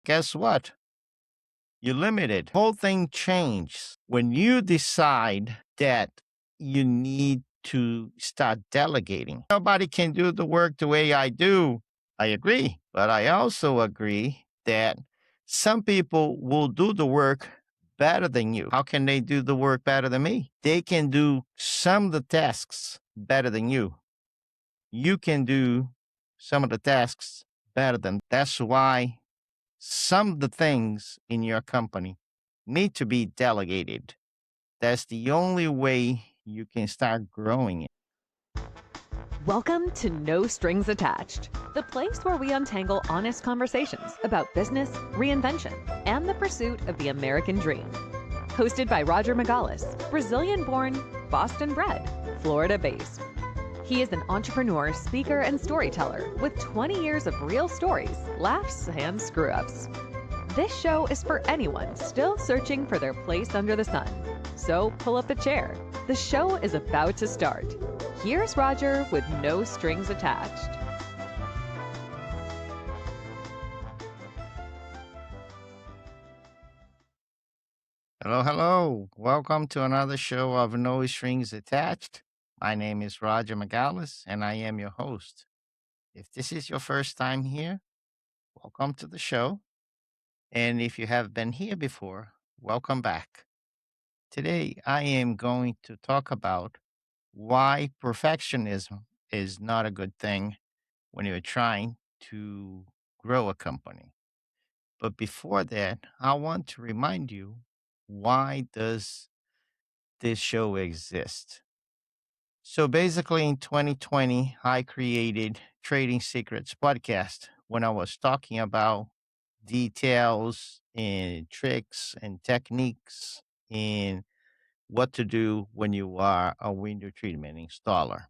Guess what? You're limited. Whole thing changes when you decide that you need to start delegating. Nobody can do the work the way I do. I agree. But I also agree that some people will do the work better than you. How can they do the work better than me? They can do some of the tasks better than you. You can do some of the tasks better than. That's why some of the things in your company need to be delegated. That's the only way you can start growing it. Welcome to No Strings Attached, the place where we untangle honest conversations about business, reinvention, and the pursuit of the American dream. Hosted by Roger Magalhães, Brazilian born, Boston bred, Florida based. He is an entrepreneur, speaker, and storyteller with 20 years of real stories, laughs, and screw ups. This show is for anyone still searching for their place under the sun. So pull up a chair. The show is about to start. Here's Roger with no strings attached. Hello, hello. Welcome to another show of No Strings Attached. My name is Roger Magalhães, and I am your host. If this is your first time here, welcome to the show. And if you have been here before, welcome back. Today, I am going to talk about why perfectionism is not a good thing when you're trying to grow a company. But before that, I want to remind you, why does this show exist? So basically in 2020, I created Trading Secrets podcast when I was talking about details and tricks and techniques in what to do when you are a window treatment installer.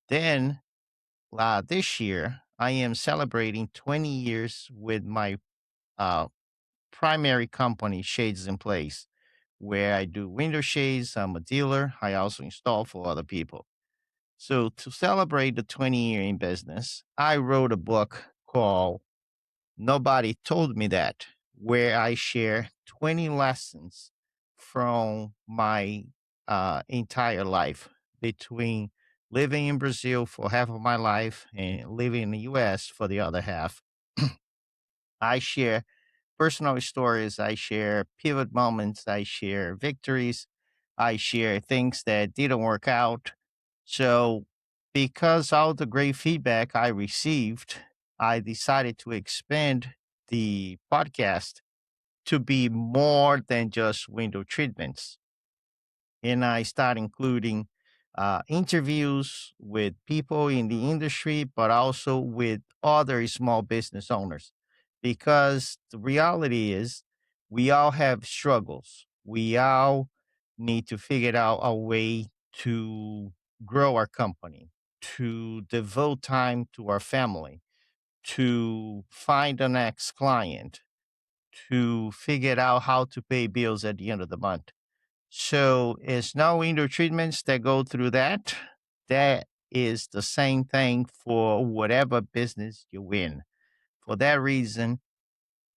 Then this year, I am celebrating 20 years with my uh, primary company, Shades in Place, where I do window shades. I'm a dealer. I also install for other people. So to celebrate the 20 year in business, I wrote a book called Nobody Told Me That, where I share 20 lessons from my entire life between living in Brazil for half of my life and living in the US for the other half. I share personal stories, I share pivot moments, I share victories, I share things that didn't work out. So, because all the great feedback I received, I decided to expand the podcast to be more than just window treatments. And I start including interviews with people in the industry, but also with other small business owners. Because the reality is, we all have struggles. We all need to figure out a way to grow our company, to devote time to our family, to find the next client, to figure out how to pay bills at the end of the month. So it's no window treatments that go through that. That is the same thing for whatever business you're in. For that reason,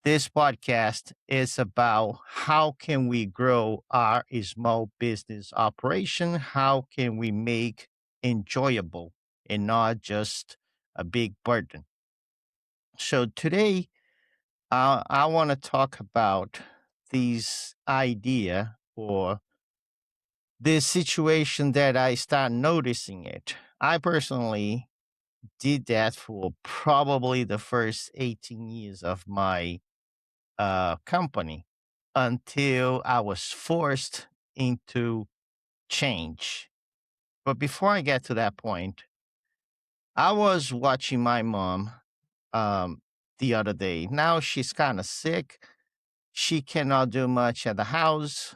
this podcast is about how can we grow our small business operation? How can we make enjoyable and not just a big burden? So today, I want to talk about these idea or this situation that I start noticing it. I personally did that for probably the first 18 years of my company until I was forced into change. But before I get to that point, I was watching my mom um, the other day. Now she's kind of sick. She cannot do much at the house.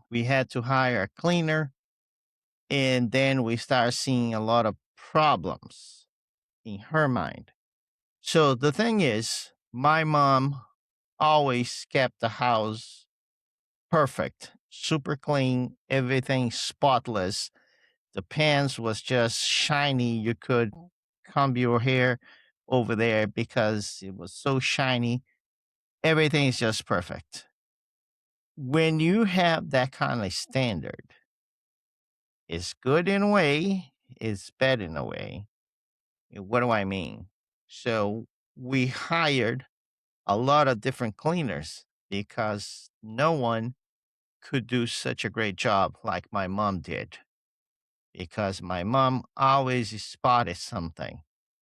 We had to hire a cleaner. And then we start seeing a lot of problems in her mind. So the thing is, my mom always kept the house perfect, super clean, everything spotless. The pans was just shiny. You could comb your hair over there because it was so shiny. everything is just perfect. When you have that kind of standard, it's good in a way, it's bad in a way. What do I mean? So we hired a lot of different cleaners because no one could do such a great job like my mom did. Because my mom always spotted something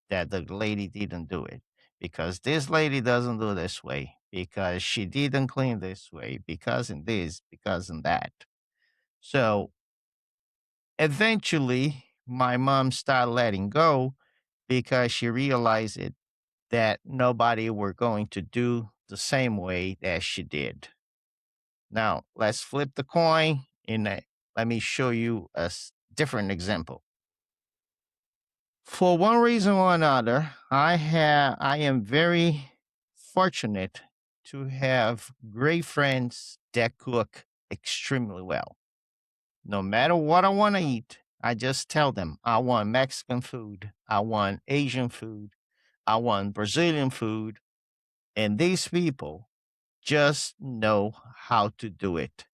that the lady didn't do it. Because this lady doesn't do this way. Because she didn't clean this way. Because in this, because in that. So eventually, my mom started letting go because she realized it that nobody were going to do the same way that she did. Now, let's flip the coin and let me show you a different example. For one reason or another, I am very fortunate to have great friends that cook extremely well. No matter what I want to eat, I just tell them I want Mexican food, I want Asian food, I want Brazilian food, and these people just know how to do it.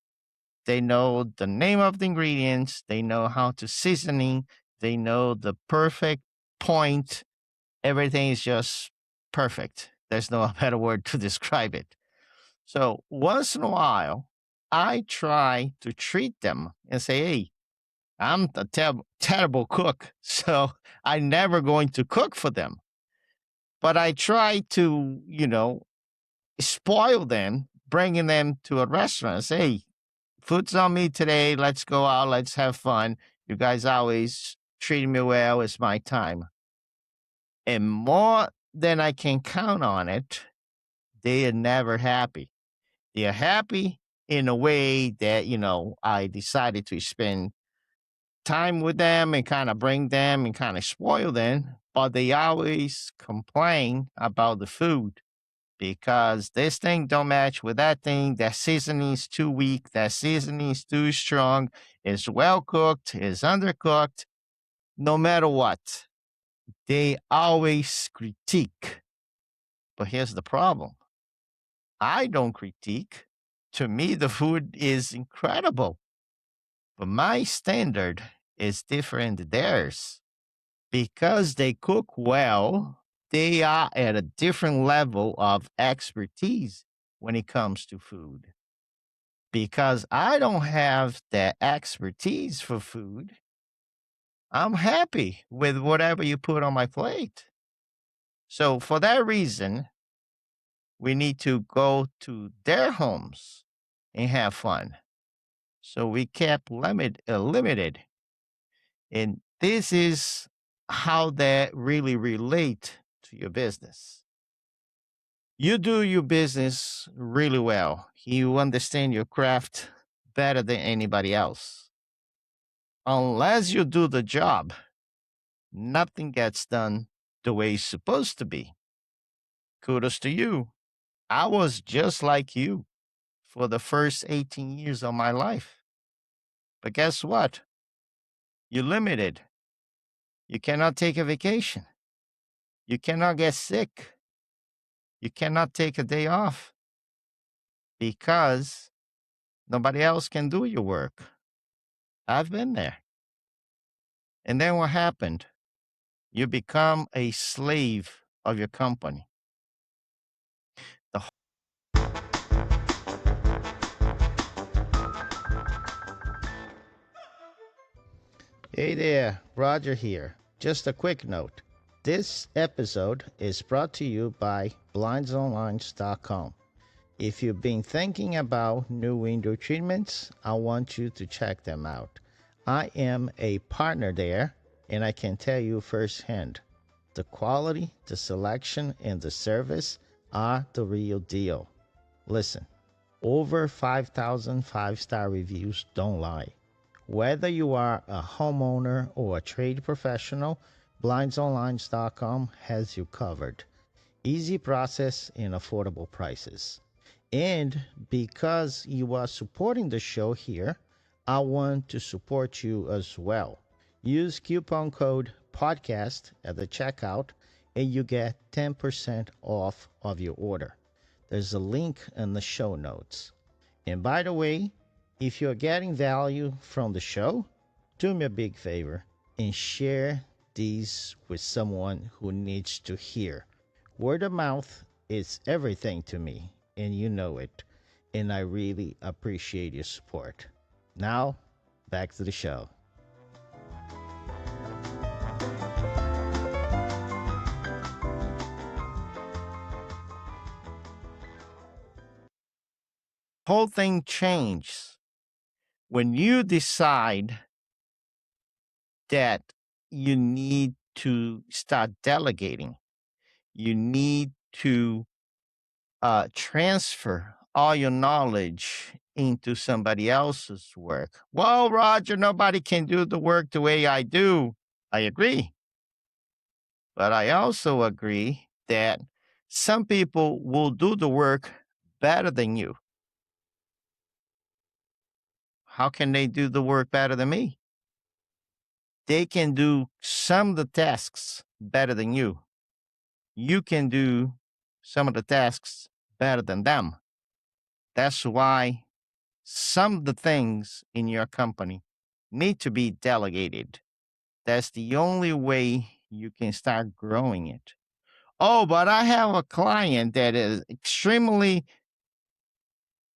They know the name of the ingredients, they know how to seasoning, they know the perfect point. Everything is just perfect. There's no better word to describe it. So once in a while, I try to treat them and say, hey, I'm a terrible cook, so I'm never going to cook for them. But I try to, spoil them, bringing them to a restaurant. Say, hey, food's on me today. Let's go out. Let's have fun. You guys always treat me well. It's my time. And more than I can count on it, they are never happy. They are happy in a way that, I decided to spend time with them and kind of bring them and kind of spoil them, but they always complain about the food because this thing don't match with that thing. That seasoning is too weak. That seasoning is too strong. It's well cooked. It's undercooked. No matter what, they always critique. But here's the problem. I don't critique. To me, the food is incredible, but my standard is different than theirs. Because they cook well, they are at a different level of expertise when it comes to food. Because I don't have the expertise for food, I'm happy with whatever you put on my plate. So, for that reason, we need to go to their homes and have fun. So, we kept limited. And this is how that really relate to your business. You do your business really well. You understand your craft better than anybody else. Unless you do the job, nothing gets done the way it's supposed to be. Kudos to you. I was just like you for the first 18 years of my life. But guess what? You're limited. You cannot take a vacation. You cannot get sick. You cannot take a day off because nobody else can do your work. I've been there. And then what happened? You become a slave of your company. The Hey there, Roger here. Just a quick note. This episode is brought to you by blindsonline.com. If you've been thinking about new window treatments, I want you to check them out. I am a partner there, and I can tell you firsthand, the quality, the selection, and the service are the real deal. Listen, over 5,000 five-star reviews don't lie. Whether you are a homeowner or a trade professional, blindsonline.com has you covered. Easy process and affordable prices. And because you are supporting the show here, I want to support you as well. Use coupon code podcast at the checkout and you get 10% off of your order. There's a link in the show notes. And by the way, if you're getting value from the show, do me a big favor and share these with someone who needs to hear. Word of mouth is everything to me, and you know it. And I really appreciate your support. Now, back to the show. Whole thing changes when you decide that you need to start delegating. You need to transfer all your knowledge into somebody else's work. Well, Roger, nobody can do the work the way I do. I agree. But I also agree that some people will do the work better than you. How can they do the work better than me? They can do some of the tasks better than you. You can do some of the tasks better than them. That's why some of the things in your company need to be delegated. That's the only way you can start growing it. Oh, but I have a client that is extremely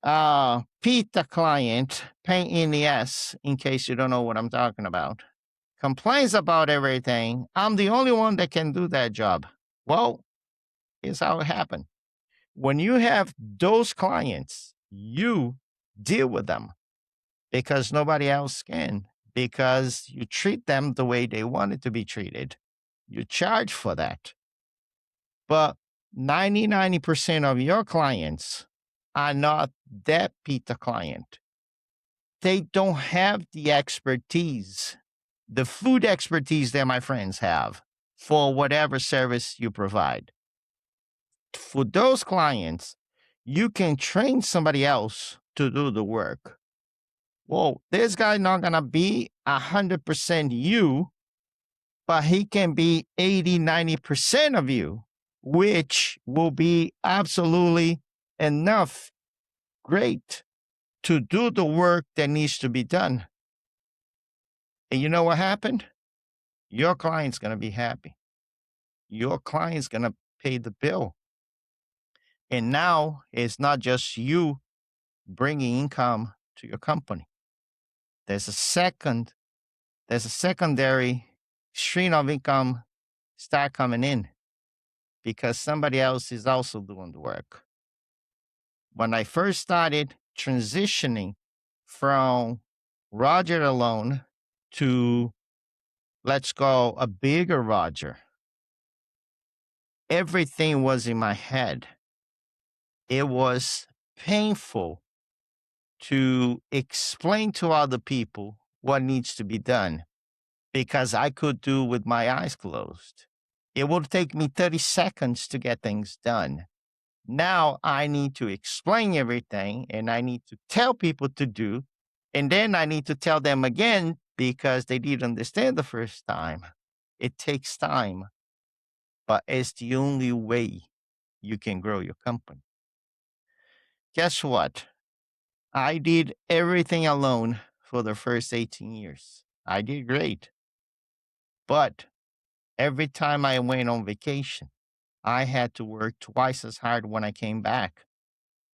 Pete client, pain in the ass, in case you don't know what I'm talking about. Complains about everything. I'm the only one that can do that job. Well, here's how it happened. When you have those clients, you deal with them because nobody else can, because you treat them the way they wanted to be treated. You charge for that. But 90% of your clients are not that Peter client. They don't have the expertise, the food expertise that my friends have for whatever service you provide. For those clients, you can train somebody else to do the work. Well, this guy not gonna be 100% you, but he can be 80, 90% of you, which will be absolutely enough, great, to do the work that needs to be done. And you know what happened? Your client's gonna be happy. Your client's gonna pay the bill. And now it's not just you bringing income to your company. There's a secondary stream of income start coming in because somebody else is also doing the work. When I first started transitioning from Roger alone to, let's go, a bigger Roger, everything was in my head. It was painful to explain to other people what needs to be done because I could do with my eyes closed. It would take me 30 seconds to get things done. Now I need to explain everything and I need to tell people to do. And then I need to tell them again because they didn't understand the first time. It takes time, but it's the only way you can grow your company. Guess what? I did everything alone for the first 18 years. I did great. But every time I went on vacation, I had to work twice as hard when I came back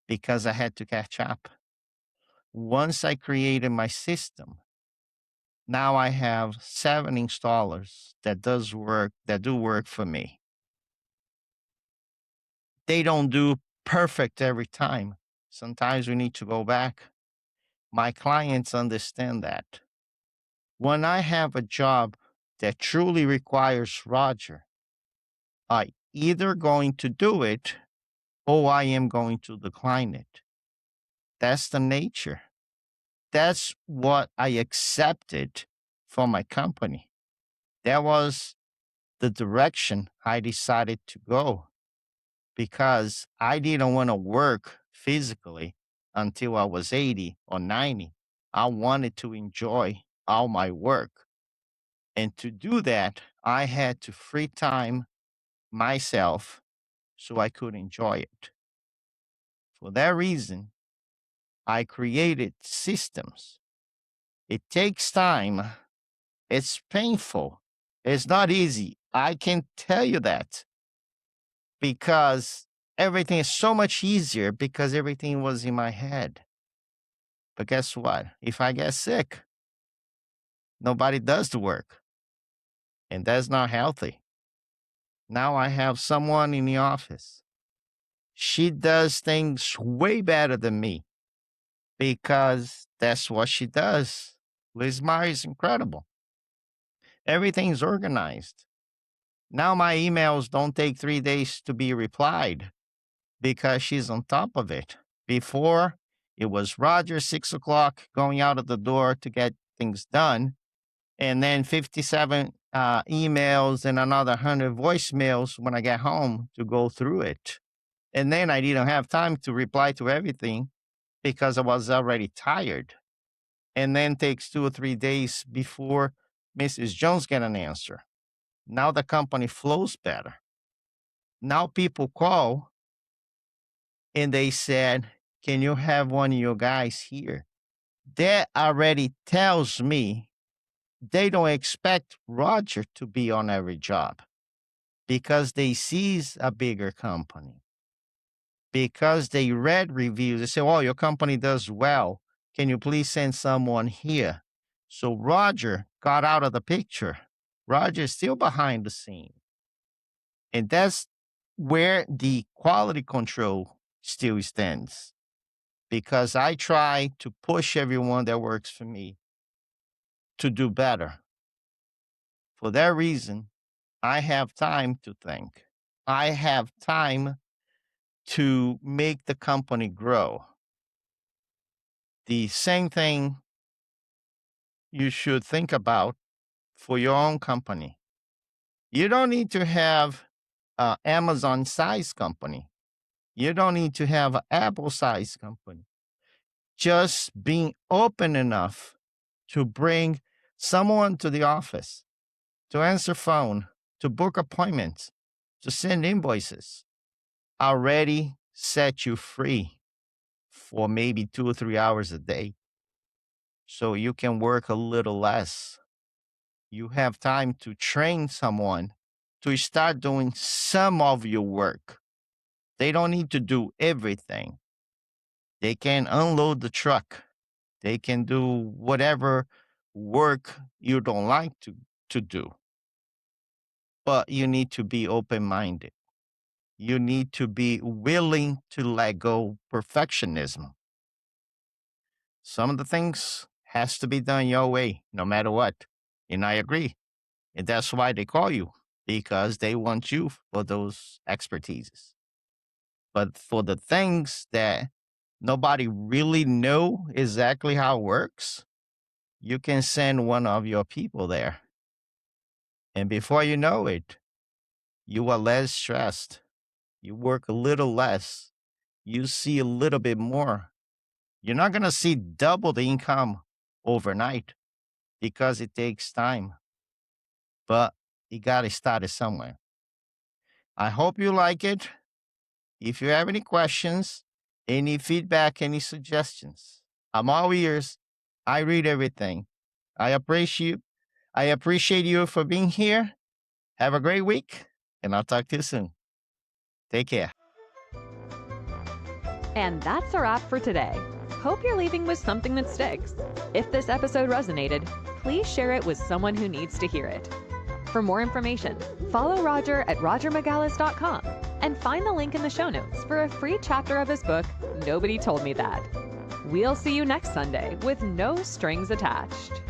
because I had to catch up. Once I created my system, now I have 7 installers that do work for me. They don't do perfect every time. Sometimes we need to go back. My clients understand that. When I have a job that truly requires Roger, I either going to do it or I am going to decline it. That's the nature. That's what I accepted for my company. That was the direction I decided to go because I didn't want to work physically until I was 80 or 90. I wanted to enjoy all my work. And to do that, I had to free time myself so I could enjoy it. For that reason, I created systems. It takes time. It's painful. It's not easy. I can tell you that because everything is so much easier because everything was in my head. But guess what? If I get sick, nobody does the work, and that's not healthy. Now I have someone in the office. She does things way better than me because that's what she does. Liz Meyer is incredible. Everything's organized. Now my emails don't take 3 days to be replied because she's on top of it. Before, it was Roger, 6 o'clock, going out of the door to get things done, and then 57 emails and another 100 voicemails when I get home to go through it. And then I didn't have time to reply to everything because I was already tired. And then takes 2 or 3 days before Mrs. Jones get an answer. Now the company flows better. Now people call and they said, "Can you have one of your guys here?" That already tells me they don't expect Roger to be on every job because they sees a bigger company. Because they read reviews, they say, "Oh, your company does well. Can you please send someone here?" So Roger got out of the picture. Roger is still behind the scene. And that's where the quality control still stands. Because I try to push everyone that works for me to do better. For that reason, I have time to think. I have time to make the company grow. The same thing you should think about for your own company. You don't need to have an Amazon size company. You don't need to have an Apple size company. Just being open enough to bring someone to the office, to answer phone, to book appointments, to send invoices already set you free for maybe 2 or 3 hours a day. So you can work a little less. You have time to train someone to start doing some of your work. They don't need to do everything. They can unload the truck. They can do whatever work you don't like to do. But you need to be open minded. You need to be willing to let go perfectionism. Some of the things has to be done your way, no matter what. And I agree. And that's why they call you, because they want you for those expertises. But for the things that nobody really know exactly how it works, you can send one of your people there. And before you know it, you are less stressed. You work a little less. You see a little bit more. You're not going to see double the income overnight because it takes time. But you got to start it somewhere. I hope you like it. If you have any questions, any feedback, any suggestions, I'm all ears. I read everything. I appreciate you for being here. Have a great week, and I'll talk to you soon. Take care. And that's a wrap for today. Hope you're leaving with something that sticks. If this episode resonated, please share it with someone who needs to hear it. For more information, follow Roger at rogermagalhães.com and find the link in the show notes for a free chapter of his book, Nobody Told Me That. We'll see you next Sunday with no strings attached.